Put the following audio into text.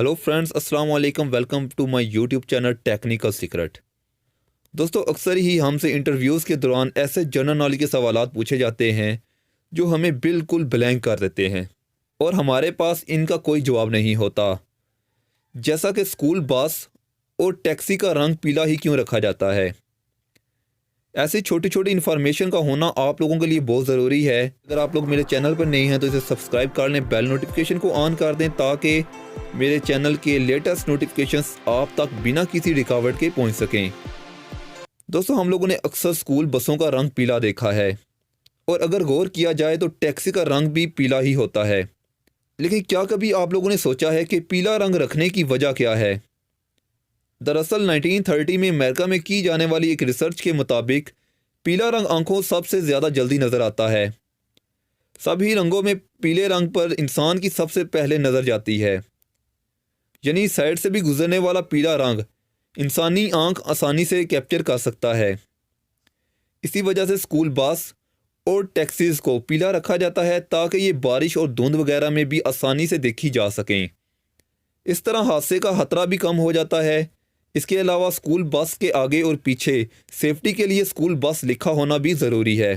Hello friends, अस्सलाम वालेकुम। Welcome to my YouTube channel technical secret. दोस्तों, अक्सर ही हमसे इंटरव्यूज़ के दौरान ऐसे जनरल नॉलेज के सवालात पूछे जाते हैं जो हमें बिल्कुल ब्लैंक कर देते हैं और हमारे पास इनका कोई जवाब नहीं होता। जैसा कि स्कूल बस और टैक्सी का रंग पीला ही क्यों रखा जाता है। ऐसी छोटी छोटी इन्फॉर्मेशन का होना आप लोगों के लिए बहुत ज़रूरी है। अगर आप लोग मेरे चैनल पर नहीं हैं तो इसे सब्सक्राइब कर लें, बेल नोटिफिकेशन को ऑन कर दें ताकि मेरे चैनल के लेटेस्ट नोटिफिकेशंस आप तक बिना किसी रुकावट के पहुंच सकें। दोस्तों, हम लोगों ने अक्सर स्कूल बसों का रंग पीला देखा है और अगर गौर किया जाए तो टैक्सी का रंग भी पीला ही होता है। लेकिन क्या कभी आप लोगों ने सोचा है कि पीला रंग रखने की वजह क्या है? दरअसल 1930 में अमेरिका में की जाने वाली एक रिसर्च के मुताबिक पीला रंग आंखों सबसे ज़्यादा जल्दी नज़र आता है। सभी रंगों में पीले रंग पर इंसान की सबसे पहले नज़र जाती है, यानी साइड से भी गुजरने वाला पीला रंग इंसानी आंख आसानी से कैप्चर कर सकता है। इसी वजह से स्कूल बस और टैक्सीज को पीला रखा जाता है ताकि ये बारिश और धुंध वगैरह में भी आसानी से देखी जा सकें। इस तरह हादसे का खतरा भी कम हो जाता है। इसके अलावा स्कूल बस के आगे और पीछे सेफ्टी के लिए स्कूल बस लिखा होना भी ज़रूरी है।